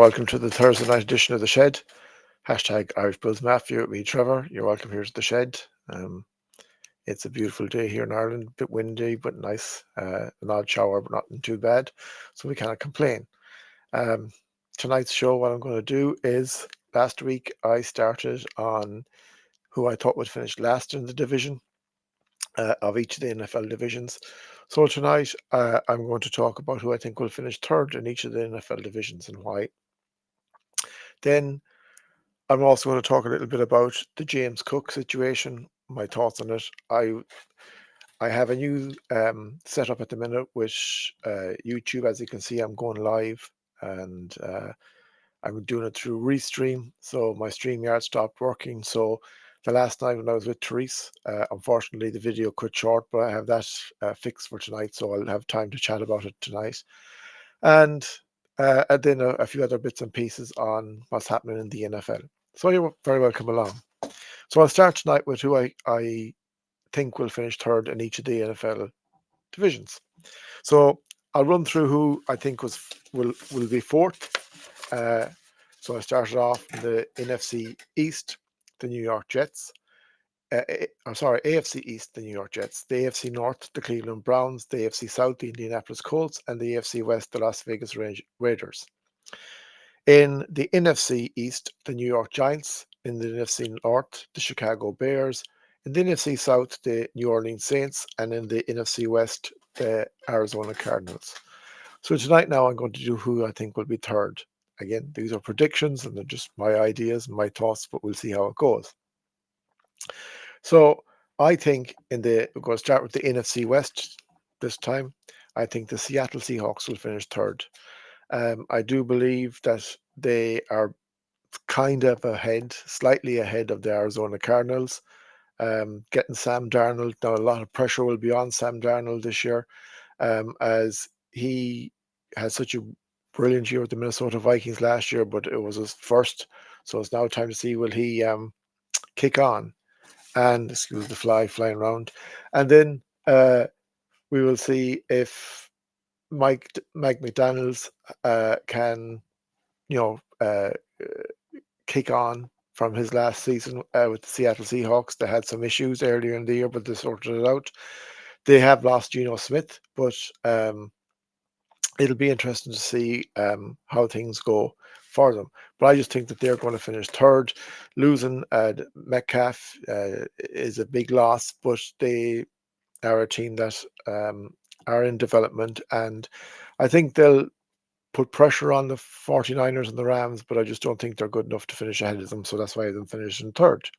welcome to the Thursday night edition of The Shed. Hashtag Irish Bulls Mafia with me, Trevor. You're welcome here to The Shed. It's a beautiful day here in Ireland, a bit windy, but nice. An odd shower, but not too bad. So we cannot complain. Tonight's show, what I'm going to do is, last week I started on who I thought would finish last in the division of each of the NFL divisions. So tonight I'm going to talk about who I think will finish third in each of the NFL divisions and why. Then I'm also going to talk a little bit about the James Cook situation, my thoughts on it. I have a new setup at the minute with YouTube. As you can see, I'm going live and I'm doing it through Restream. So my StreamYard stopped working. So the last night when I was with Therese, unfortunately the video cut short, but I have that fixed for tonight. So I'll have time to chat about it tonight. And then a few other bits and pieces on what's happening in the NFL. So you're very welcome along. So I'll start tonight with who I think will finish third in each of the NFL divisions. So I'll run through who I think will be fourth. So I started off in the NFC East, the New York Jets. AFC East, the New York Jets. The AFC North, the Cleveland Browns. The AFC South, the Indianapolis Colts. And the AFC West, the Las Vegas Raiders. In the NFC East, the New York Giants. In the NFC North, the Chicago Bears. In the NFC South, the New Orleans Saints. And in the NFC West, the Arizona Cardinals. So tonight now I'm going to do who I think will be third. Again, these are predictions and they're just my ideas and my thoughts, but we'll see how it goes. So I think we're going to start with the NFC West this time. I think the Seattle Seahawks will finish third. I do believe that they are kind of slightly ahead of the Arizona Cardinals. Getting Sam Darnold, now a lot of pressure will be on Sam Darnold this year, as he had such a brilliant year with the Minnesota Vikings last year, but it was his first. So it's now time to see will he kick on. And excuse the flying around. And then we will see if Mike McDaniels can, kick on from his last season with the Seattle Seahawks. They had some issues earlier in the year, but they sorted it out. They have lost Geno Smith, but it'll be interesting to see how things go for them. But I just think that they're going to finish third. Losing Metcalf is a big loss, but they are a team that are in development, and I think they'll put pressure on the 49ers and the Rams, but I just don't think they're good enough to finish ahead of them, so that's why they're finishing third.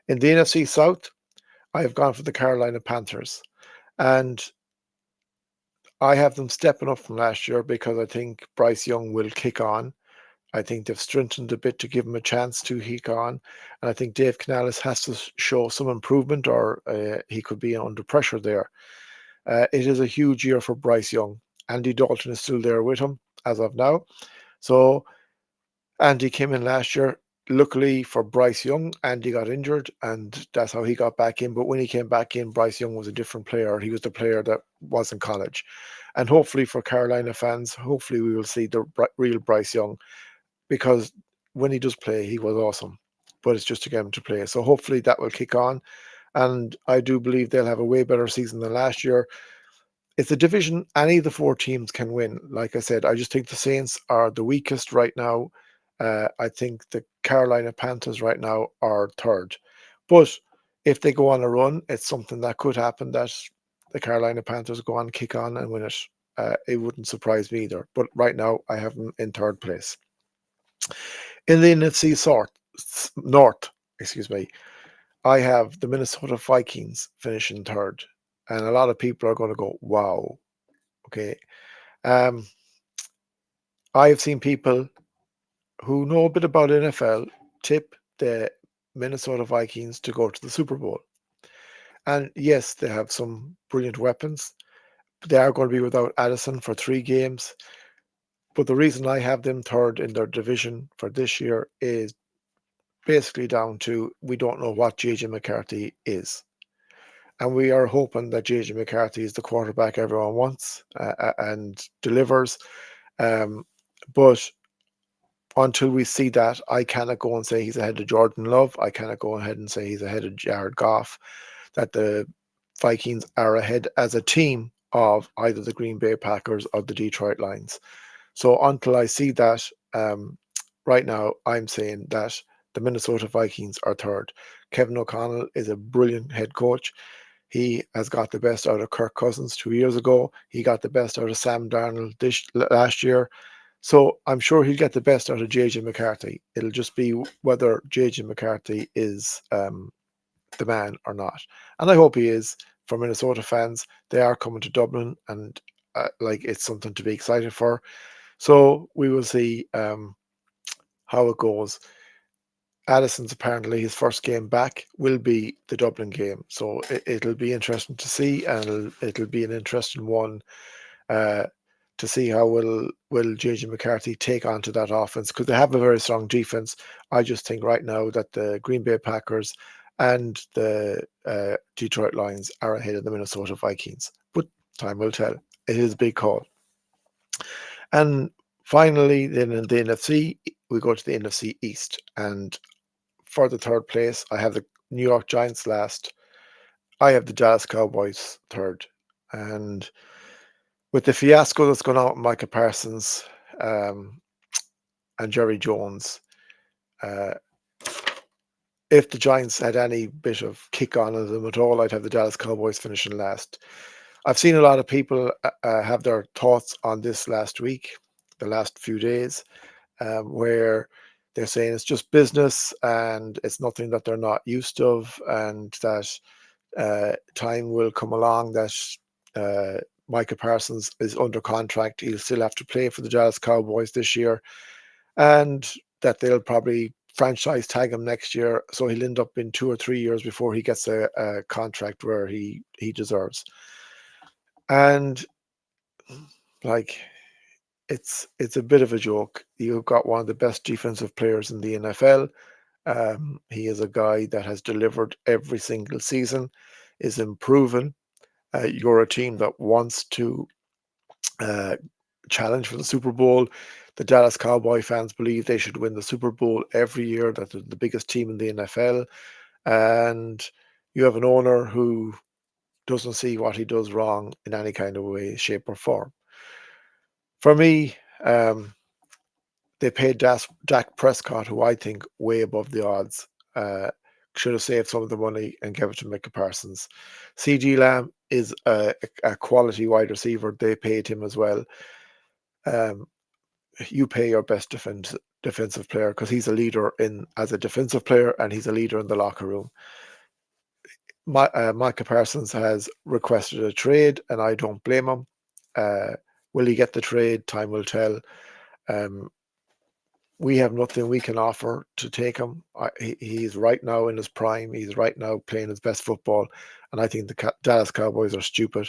In the NFC South, I have gone for the Carolina Panthers, and I have them stepping up from last year because I think Bryce Young will kick on. I think they've strengthened a bit to give him a chance to kick on. And I think Dave Canales has to show some improvement, or he could be under pressure there. It is a huge year for Bryce Young. Andy Dalton is still there with him as of now. So Andy came in last year. Luckily for Bryce Young, Andy got injured, and that's how he got back in. But when he came back in, Bryce Young was a different player. He was the player that was in college. And hopefully for Carolina fans, hopefully we will see the real Bryce Young, because when he does play, he was awesome. But it's just to get him to play. So hopefully that will kick on. And I do believe they'll have a way better season than last year. It's a division any of the four teams can win. Like I said, I just think the Saints are the weakest right now. I think the Carolina Panthers right now are third. But if they go on a run, it's something that could happen, that the Carolina Panthers go on, kick on and win it. It wouldn't surprise me either. But right now, I have them in third place. In the NFC North, I have the Minnesota Vikings finishing third. And a lot of people are going to go, wow. Okay. I have seen people who know a bit about NFL tip the Minnesota Vikings to go to the Super Bowl. And yes, they have some brilliant weapons. They are going to be without Addison for 3 games. But the reason I have them third in their division for this year is basically down to we don't know what JJ McCarthy is. And we are hoping that JJ McCarthy is the quarterback everyone wants and delivers. But until we see that, I cannot go and say he's ahead of Jordan Love. I cannot go ahead and say he's ahead of Jared Goff. That the Vikings are ahead as a team of either the Green Bay Packers or the Detroit Lions. So until I see that, right now I'm saying that the Minnesota Vikings are third. Kevin O'Connell is a brilliant head coach. He has got the best out of Kirk Cousins 2 years ago. He got the best out of Sam Darnold last year. So I'm sure he'll get the best out of JJ McCarthy. It'll just be whether JJ McCarthy is the man or not. And I hope he is. For Minnesota fans, they are coming to Dublin, and like it's something to be excited for. So we will see how it goes. Addison's apparently his first game back will be the Dublin game, so it'll be interesting to see, and it'll be an interesting one uh, to see how will JJ McCarthy take on to that offense, because they have a very strong defense. I just think right now that the Green Bay Packers and the Detroit Lions are ahead of the Minnesota Vikings, but time will tell. It is a big call. And finally, then in the NFC, we go to the NFC East, and for the third place, I have the New York Giants last. I have the Dallas Cowboys third. And with the fiasco that's gone on with Micah Parsons um, and Jerry Jones, uh, if the Giants had any bit of kick on them at all, I'd have the Dallas Cowboys finishing last. I've seen a lot of people have their thoughts on this last week, the last few days, where they're saying it's just business and it's nothing that they're not used of, and that time will come along that Micah Parsons is under contract. He'll still have to play for the Dallas Cowboys this year, and that they'll probably franchise tag him next year. So he'll end up in 2 or 3 years before he gets a contract where he deserves. And like, it's a bit of a joke. You've got one of the best defensive players in the NFL. He is a guy that has delivered every single season, is improving. You're a team that wants to uh, challenge for the Super Bowl. The Dallas Cowboy fans believe they should win the Super Bowl every year, that they're the biggest team in the NFL. And you have an owner who doesn't see what he does wrong in any kind of way, shape, or form. For me, they paid Dak Prescott, who I think way above the odds. Uh, should have saved some of the money and gave it to Micah Parsons. CG Lamb is a quality wide receiver. They paid him as well. Um, you pay your best defensive player, because he's a leader in as a defensive player, and he's a leader in the locker room. Micah Parsons has requested a trade, and I don't blame him. Will he get the trade? Time will tell. Um, we have nothing we can offer to take him. He's right now in his prime. He's right now playing his best football, and I think the Dallas Cowboys are stupid.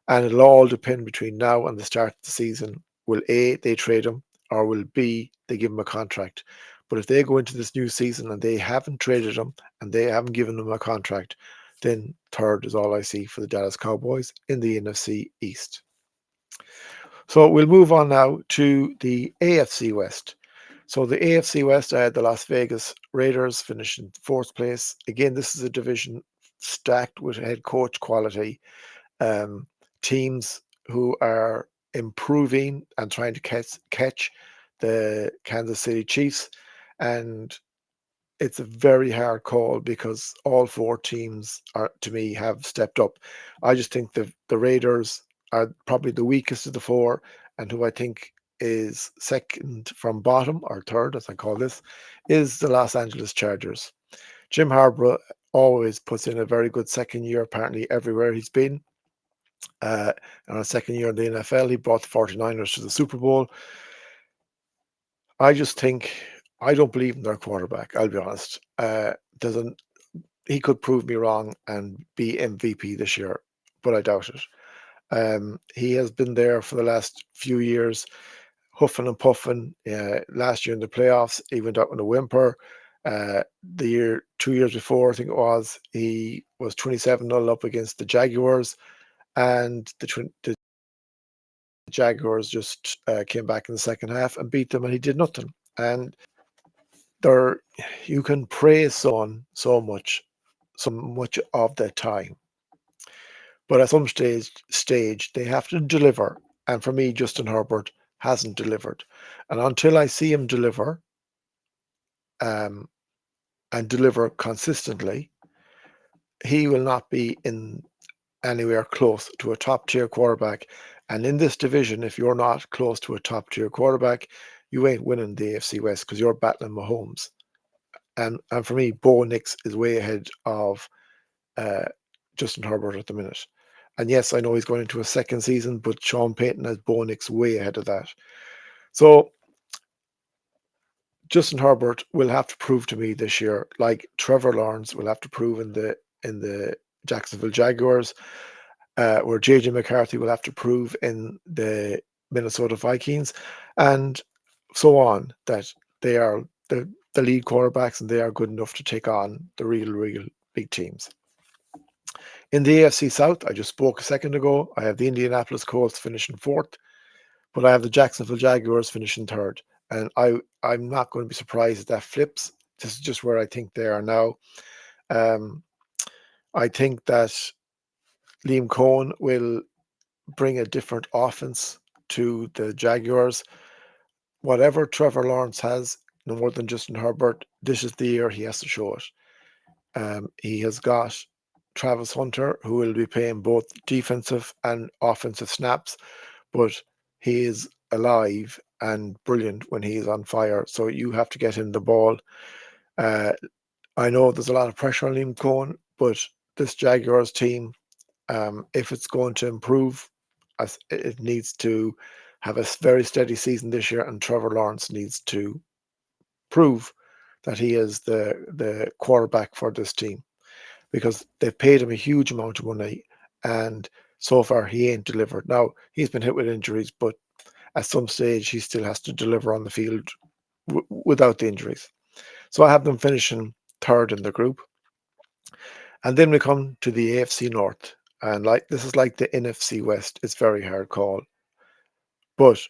And it'll all depend between now and the start of the season. Will A, they trade him, or will B, they give him a contract? But if they go into this new season and they haven't traded him and they haven't given him a contract, then third is all I see for the Dallas Cowboys in the NFC East. So we'll move on now to the AFC West. So the AFC West, I had the Las Vegas Raiders finish in fourth place. Again, this is a division stacked with head coach quality, um, teams who are improving and trying to catch the Kansas City Chiefs. And it's a very hard call, because all four teams are, to me, have stepped up. I just think the Raiders are probably the weakest of the four, and who I think is second from bottom, or third, as I call this, is the Los Angeles Chargers. Jim Harbaugh always puts in a very good second year, apparently everywhere he's been. And a second year in the NFL, he brought the 49ers to the Super Bowl. I just think, I don't believe in their quarterback, I'll be honest. Doesn't He could prove me wrong and be MVP this year, but I doubt it. He has been there for the last few years, huffing and puffing. Last year in the playoffs, he went out in a whimper. The year, 2 years before, I think it was, he was 27-0 up against the Jaguars, and the Jaguars just came back in the second half and beat them, and he did nothing. And there, you can praise someone so much of the time, but at some stage they have to deliver. And for me, Justin Herbert hasn't delivered. And until I see him deliver, um, and deliver consistently, he will not be in anywhere close to a top tier quarterback. And in this division, if you're not close to a top tier quarterback, you ain't winning the AFC West because you're battling Mahomes. And for me, Bo Nix is way ahead of uh, Justin Herbert at the minute. And yes, I know he's going into a second season, but Sean Payton has Bo Nix way ahead of that. So Justin Herbert will have to prove to me this year, like Trevor Lawrence will have to prove in the Jacksonville Jaguars, where JJ McCarthy will have to prove in the Minnesota Vikings, and so on, that they are the lead quarterbacks and they are good enough to take on the real big teams. In the AFC South, I just spoke a second ago, I have the Indianapolis Colts finishing fourth, but I have the Jacksonville Jaguars finishing third. And I'm not going to be surprised if that flips. This is just where I think they are now. Um, I think that Liam Cohen will bring a different offense to the Jaguars. Whatever Trevor Lawrence has, no more than Justin Herbert, this is the year he has to show it. He has got Travis Hunter, who will be playing both defensive and offensive snaps, but he is alive and brilliant when he is on fire. So you have to get him the ball. Uh, I know there's a lot of pressure on Liam Cohen, but this Jaguars team, if it's going to improve, it needs to have a very steady season this year, and Trevor Lawrence needs to prove that he is the quarterback for this team, because they've paid him a huge amount of money, and so far he ain't delivered. Now he's been hit with injuries, but at some stage he still has to deliver on the field without the injuries. So I have them finishing third in the group, and then we come to the AFC North, and like this is like the NFC West. It's very hard call, but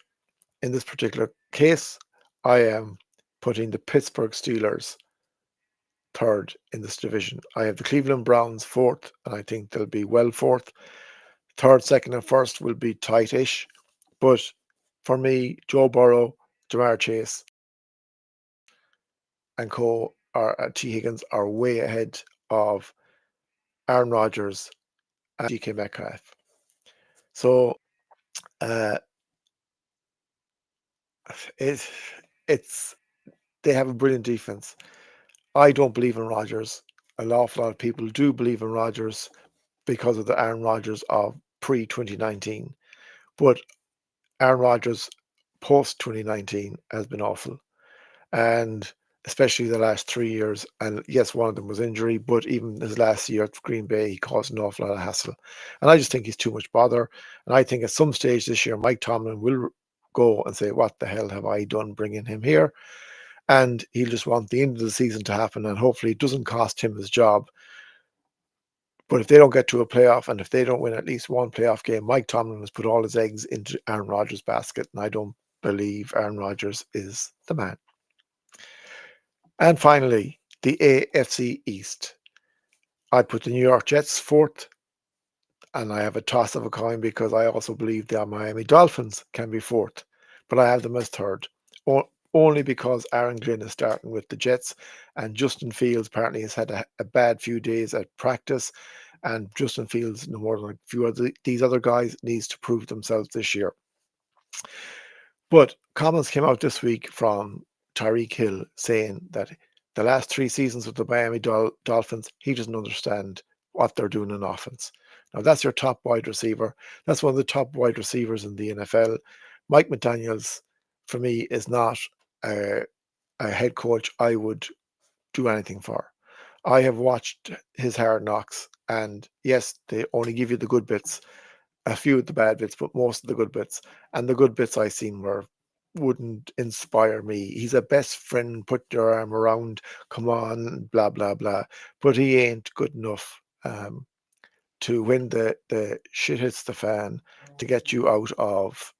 in this particular case, I am putting the Pittsburgh Steelers third in this division. I have the Cleveland Browns fourth, and I think they'll be well fourth. Third, second, and first will be tight-ish, but for me, Joe Burrow, Jamar Chase, and co are T Higgins are way ahead of Aaron Rodgers and DK Metcalf. So uh, it, it's they have a brilliant defense. I don't believe in Rodgers. An awful lot of people do believe in Rodgers because of the Aaron Rodgers of pre 2019, but Aaron Rodgers post 2019 has been awful, and especially the last 3 years. And yes, one of them was injury, but even his last year at Green Bay, he caused an awful lot of hassle. And I just think he's too much bother. And I think at some stage this year, Mike Tomlin will go and say, "What the hell have I done bringing him here?" And he'll just want the end of the season to happen, and hopefully it doesn't cost him his job. But if they don't get to a playoff, and if they don't win at least one playoff game, Mike Tomlin has put all his eggs into Aaron Rodgers' basket, and I don't believe Aaron Rodgers is the man. And finally, the AFC East. I put the New York Jets fourth, and I have a toss of a coin because I also believe the Miami Dolphins can be fourth, but I have them as third. Only because Aaron Glenn is starting with the Jets, and Justin Fields apparently has had a bad few days at practice, and Justin Fields, no more than a few of these other guys, needs to prove themselves this year. But comments came out this week from Tyreek Hill saying that the last 3 seasons with the Miami Dolphins, he doesn't understand what they're doing in offense. Now, that's your top wide receiver. That's one of the top wide receivers in the NFL. Mike McDaniels, for me, is not a, a head coach I would do anything for. I have watched his Hard Knocks, and yes, they only give you the good bits, a few of the bad bits, but most of the good bits. And the good bits I seen wouldn't inspire me. He's a best friend, put your arm around, come on, blah blah blah. But he ain't good enough to when the shit hits the fan to get you out of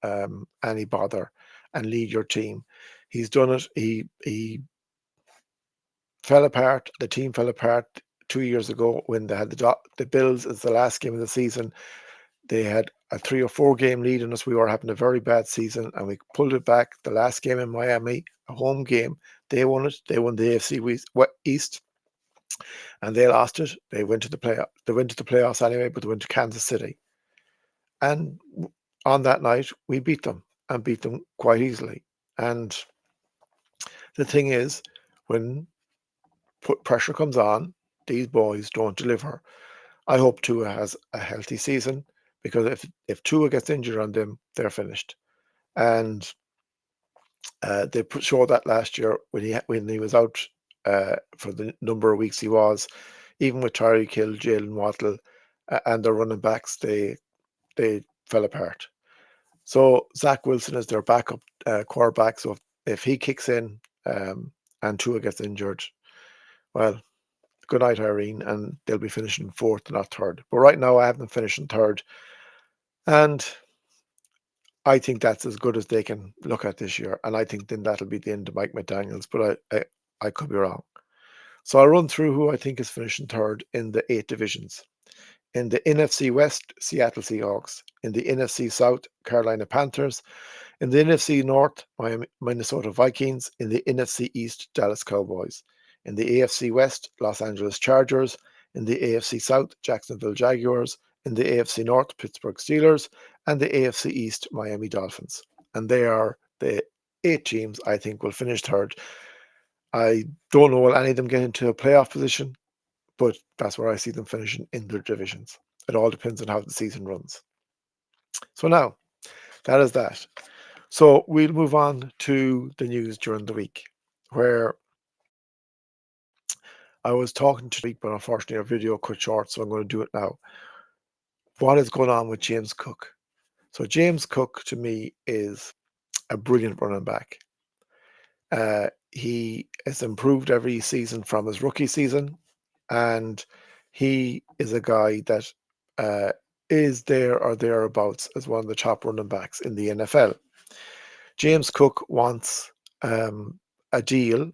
any bother and lead your team. He's done it. He fell apart. The team fell apart 2 years ago when they had the Bills as the last game of the season. They had a 3 or 4 game lead on us. We were having a very bad season, and we pulled it back. The last game in Miami, a home game, they won it. They won the AFC East, and they lost it. They went to the playoff. They went to the playoffs anyway, but they went to Kansas City. And on that night, we beat them and beat them quite easily. And the thing is, when pressure comes on, these boys don't deliver. I hope Tua has a healthy season, because if Tua gets injured on them, they're finished. And they showed that last year when he was out for the number of weeks he was, even with Tyreek Hill, Jalen Waddle, and their running backs, they fell apart. So Zach Wilson is their backup quarterback. So if he kicks in and Tua gets injured, well, good night, Irene, and they'll be finishing fourth, not third. But right now, I have them finishing third, and I think that's as good as they can look at this year. And I think then that'll be the end of Mike McDaniels, but I could be wrong. So I'll run through who I think is finishing third in the 8 divisions. In the NFC West, Seattle Seahawks. In the NFC South, Carolina Panthers. In the NFC North, Minnesota Vikings. In the NFC East, Dallas Cowboys. In the AFC West, Los Angeles Chargers. In the AFC South, Jacksonville Jaguars. In the AFC North, Pittsburgh Steelers. And the AFC East, Miami Dolphins. And they are the 8 teams I think will finish third. I don't know will any of them get into a playoff position, but that's where I see them finishing in their divisions. It all depends on how the season runs. So now, that is that. So we'll move on to the news during the week, where I was talking to the week, but unfortunately our video cut short, so I'm going to do it now. What is going on with James Cook? So James Cook, to me, is a brilliant running back. He has improved every season from his rookie season, and he is a guy that is there or thereabouts as one of the top running backs in the NFL. James Cook wants a deal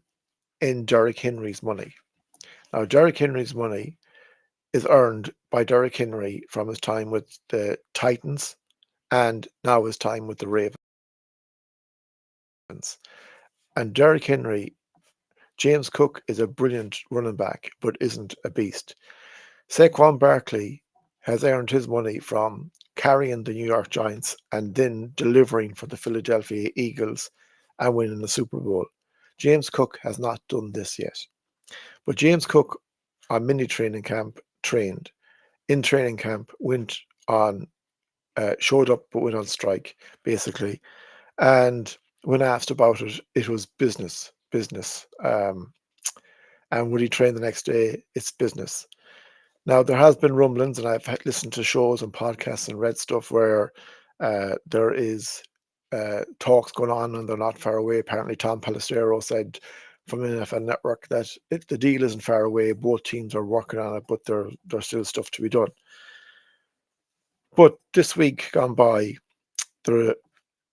in Derrick Henry's money. Now, Derrick Henry's money is earned by Derrick Henry from his time with the Titans and now his time with the Ravens. And Derrick Henry, James Cook is a brilliant running back, but isn't a beast. Saquon Barkley has earned his money from carrying the New York Giants and then delivering for the Philadelphia Eagles and winning the Super Bowl. James Cook has not done this yet. But James Cook on mini training camp trained. In training camp, went on, showed up but went on strike, basically. And when asked about it, it was business. And when he trained the next day, it's business. Now, there has been rumblings, and I've listened to shows and podcasts and read stuff where there is talks going on and they're not far away. Apparently, Tom Pelissero said from NFL Network that the deal isn't far away. Both teams are working on it, but there's still stuff to be done. But this week gone by, the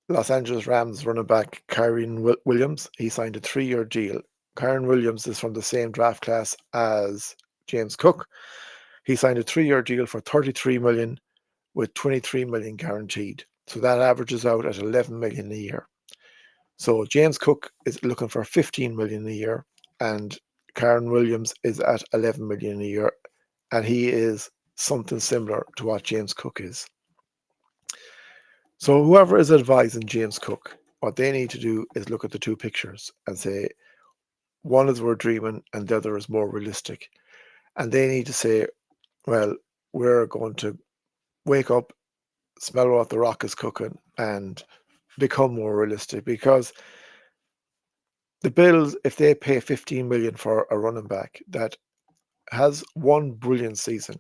Los Angeles Rams running back Kyren Williams, he signed a 3-year deal. Kyren Williams is from the same draft class as James Cook. He signed a 3-year deal for $33 million with $23 million guaranteed. So that averages out at $11 million a year. So James Cook is looking for $15 million a year, and Kyren Williams is at $11 million a year, and he is something similar to what James Cook is. So whoever is advising James Cook, what they need to do is look at the two pictures and say, one is we're dreaming and the other is more realistic. And they need to say, well, we're going to wake up, smell what the rock is cooking, and become more realistic. Because the Bills, if they pay $15 million for a running back that has one brilliant season,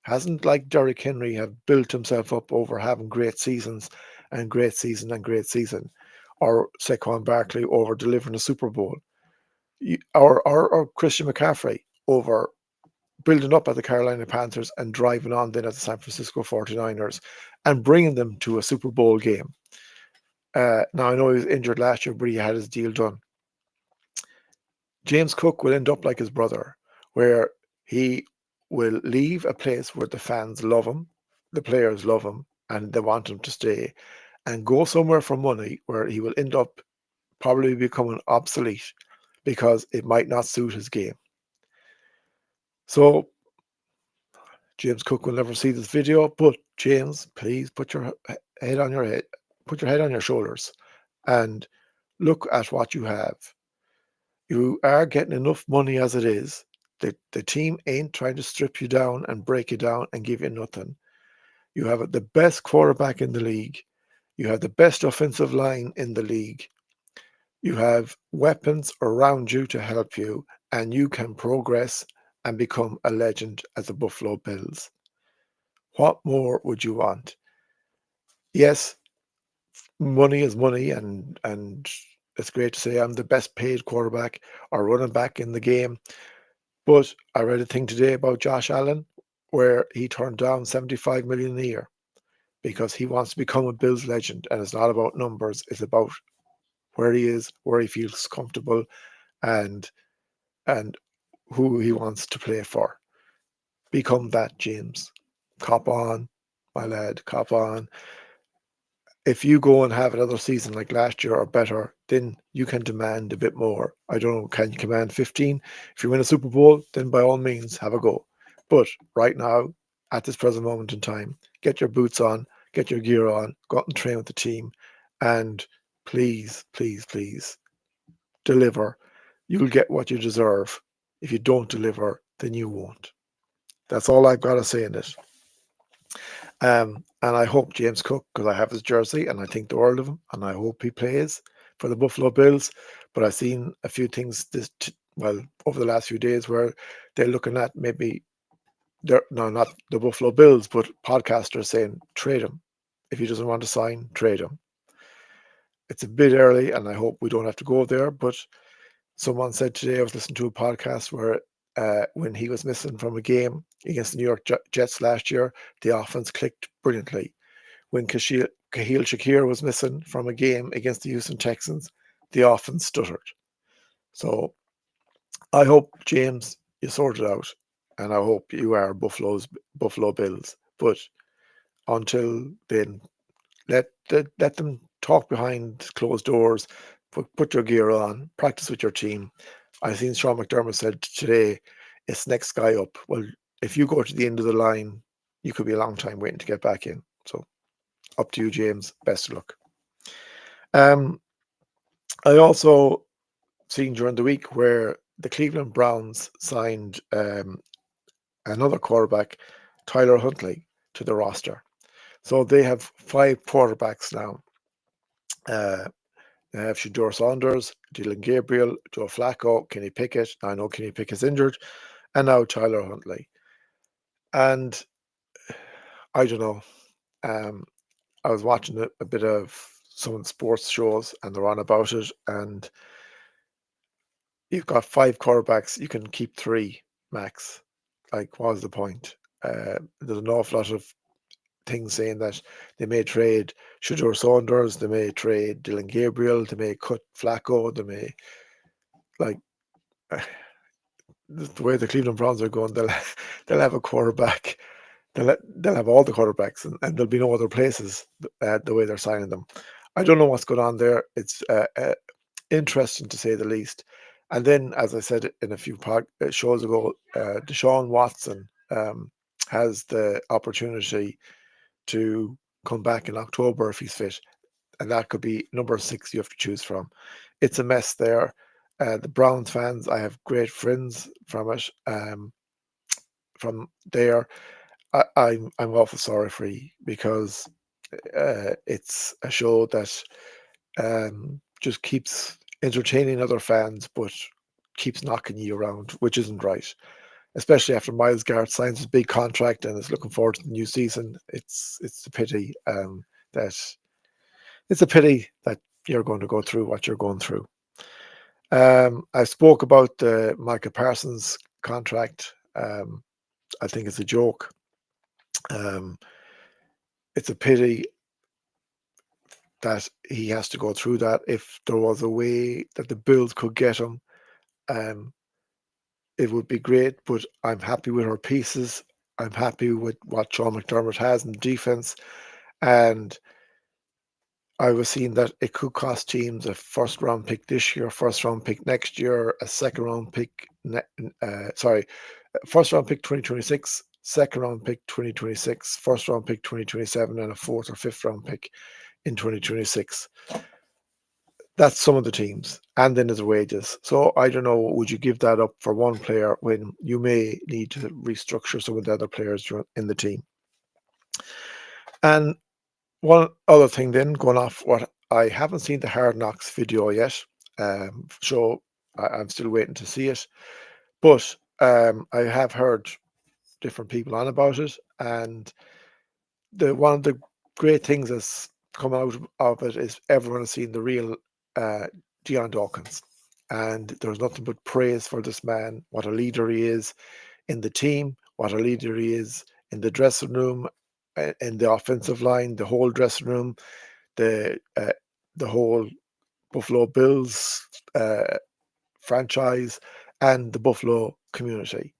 hasn't like Derrick Henry have built himself up over having great seasons and great season and great season, or Saquon Barkley over delivering a Super Bowl, or Christian McCaffrey over building up at the Carolina Panthers and driving on then at the San Francisco 49ers and bringing them to a Super Bowl game. Now I know he was injured last year, but he had his deal done. James Cook will end up like his brother, where he will leave a place where the fans love him, the players love him, and they want him to stay, and go somewhere for money where he will end up probably becoming obsolete because it might not suit his game. So James Cook will never see this video, but James, please put your head on your head, put your head on your shoulders, and look at what you have. You are getting enough money as it is. The team ain't trying to strip you down and break you down and give you nothing. You have the best quarterback in the league. You have the best offensive line in the league. You have weapons around you to help you, and you can progress and become a legend as the Buffalo Bills. What more would you want? Yes, money is money, and it's great to say I'm the best paid quarterback or running back in the game. But I read a thing today about Josh Allen where he turned down 75 million a year because he wants to become a Bills legend, and it's not about numbers, it's about where he is, where he feels comfortable, and and who he wants to play for. Become that, James. Cop on, my lad, cop on. If you go and have another season like last year or better, then you can demand a bit more. I don't know, can you command 15? If you win a Super Bowl, then by all means have a go. But right now, at this present moment in time, get your boots on, get your gear on, go out and train with the team, and please, please, please deliver. You'll get what you deserve. If you don't deliver, then you won't. That's all I've got to say in it. And I hope James Cook, because I have his jersey and I think the world of him, and I hope he plays for the Buffalo Bills. But I've seen a few things well over the last few days where they're looking at maybe they're no, not the Buffalo Bills, but podcasters saying trade him. If he doesn't want to sign, trade him. It's a bit early, and I hope we don't have to go there. But someone said today, I was listening to a podcast where when he was missing from a game against the New York Jets last year, the offense clicked brilliantly. When Kahil Shakir was missing from a game against the Houston Texans, the offense stuttered. So I hope, James, you sort it out, and I hope you are Buffalo Bills. But until then, let them talk behind closed doors. Put your gear on, practice with your team. I seen Sean McDermott said today, it's next guy up. Well, if you go to the end of the line, you could be a long time waiting to get back in. So up to you, James. Best of luck. Um, I also seen during the week where the Cleveland Browns signed another quarterback, Tyler Huntley, to the roster. So they have 5 quarterbacks now. They have Shador Saunders, Dylan Gabriel, Joe Flacco, Kenny Pickett. I know Kenny Pickett's injured, and now Tyler Huntley. And I don't know. Um, I was watching a bit of some of the sports shows, and they're on about it. And you've got 5 quarterbacks. You can keep 3 max. Like, what was the point? There's an awful lot of things saying that they may trade Shador Saunders, they may trade Dylan Gabriel, they may cut Flacco, they may like the way the Cleveland Browns are going, they'll have a quarterback. They'll have all the quarterbacks, and there'll be no other places the way they're signing them. I don't know what's going on there. It's interesting to say the least. And then, as I said in a few shows ago, Deshaun Watson has the opportunity to come back in October if he's fit, and that could be number 6 you have to choose from. It's a mess there. The Browns fans, I have great friends from it. From there, I'm awful sorry for you because it's a show that just keeps entertaining other fans, but keeps knocking you around, which isn't right. Especially after Miles Garrett signs his big contract and is looking forward to the new season. It's a pity that it's a pity that you're going to go through what you're going through. I spoke about the Micah Parsons contract. I think it's a joke. Um, it's a pity. that he has to go through that. If there was a way that the Bills could get him, um, it would be great. But I'm happy with our pieces. I'm happy with what Sean McDermott has in defense, and I was seeing that it could cost teams a first round pick this year, first round pick next year, a second round pick. Sorry, first round pick 2026, second round pick 2026, first round pick 2027, and a fourth or fifth round pick in 2026. That's some of the teams, and then there's wages. So I don't know, would you give that up for one player when you may need to restructure some of the other players in the team? And one other thing, then going off what I haven't seen the Hard Knocks video yet, so I'm still waiting to see it. But I have heard different people on about it, and the one of the great things that's come out of it is everyone has seen the real uh, Dion Dawkins, and there's nothing but praise for this man. What a leader he is in the team, what a leader he is in the dressing room, in the offensive line, the whole dressing room, the uh, the whole Buffalo Bills franchise, and the Buffalo community.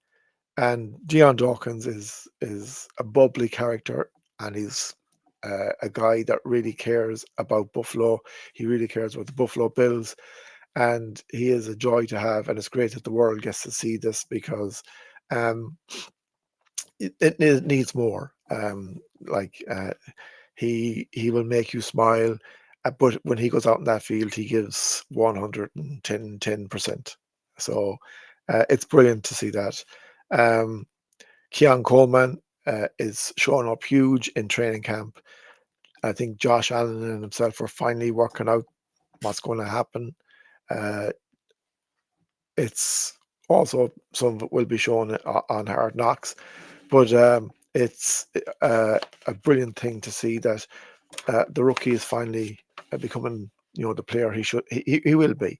And Dion Dawkins is a bubbly character, and he's a guy that really cares about Buffalo. He really cares about the Buffalo Bills, and he is a joy to have. And it's great that the world gets to see this because um, it needs more. Like he will make you smile, but when he goes out in that field, he gives 110%. So it's brilliant to see that. Um, Keon Coleman is showing up huge in training camp. I think Josh Allen and himself are finally working out what's going to happen. Uh, it's also some of it will be shown on Hard Knocks, but it's a brilliant thing to see that the rookie is finally becoming, the player he should he will be.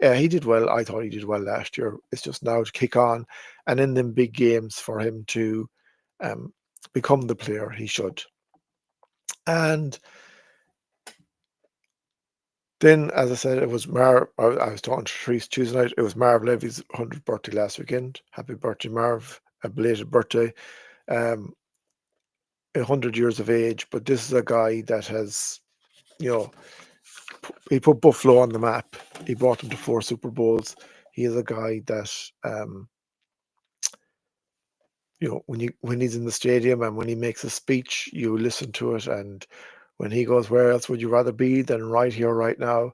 He did well. I thought he did well last year. It's just now to kick on, and in them big games for him to um, become the player he should. And then, as I said, it was I was talking to Therese Tuesday night. It was Marv Levy's 100th birthday last weekend. Happy birthday, Marv! A belated birthday. 100 years of age, but this is a guy that has, you know, he put Buffalo on the map. He brought them to 4 Super Bowls. He is a guy that, when he's in the stadium and when he makes a speech, you listen to it, and when he goes, "Where else would you rather be than right here, right now?"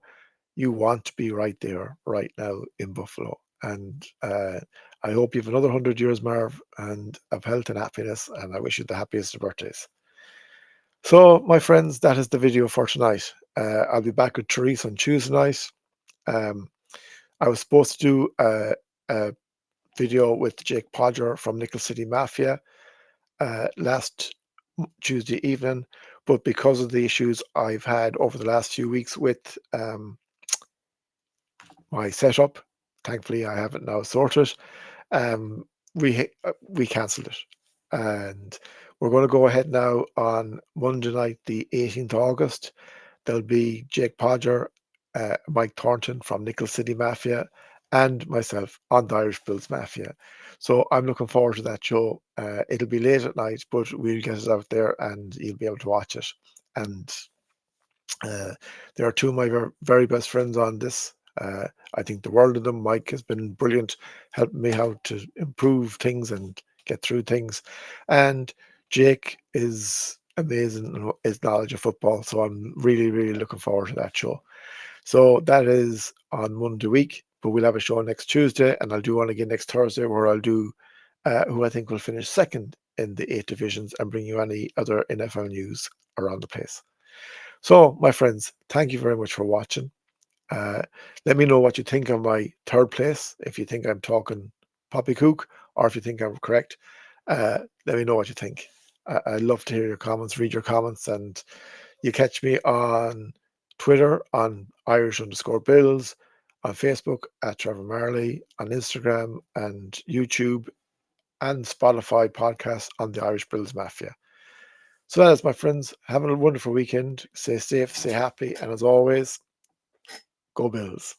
You want to be right there, right now in Buffalo. And I hope you have another 100 years, Marv, and of health and happiness. And I wish you the happiest of birthdays. So, my friends, that is the video for tonight. I'll be back with Therese on Tuesday night. Um, I was supposed to do a video with Jake Podger from Nickel City Mafia last Tuesday evening, but because of the issues I've had over the last few weeks with my setup, thankfully I have it now sorted. Um, we cancelled it, and we're going to go ahead now on Monday night, the 18th of August. There'll be Jake Podger, Mike Thornton from Nickel City Mafia, and myself on the Irish Bills Mafia. So I'm looking forward to that show. It'll be late at night, but we'll get it out there and you'll be able to watch it. And there are two of my very best friends on this. I think the world of them. Mike has been brilliant, helping me how to improve things and get through things. And Jake is amazing in his knowledge of football. So I'm really, really looking forward to that show. So that is on Monday week, but we'll have a show next Tuesday, and I'll do one again next Thursday where I'll do who I think will finish second in the 8 divisions and bring you any other NFL news around the place. So, my friends, thank you very much for watching. Uh, let me know what you think of my third place, if you think I'm talking poppycook or if you think I'm correct. Let me know what you think. I'd love to hear your comments, read your comments, and you catch me on Twitter on Irish_Bills, on Facebook at Trevor Marley, on Instagram and YouTube and Spotify podcast on the Irish Bills Mafia. So that is, my friends. Have a wonderful weekend. Stay safe, stay happy, and as always, go Bills.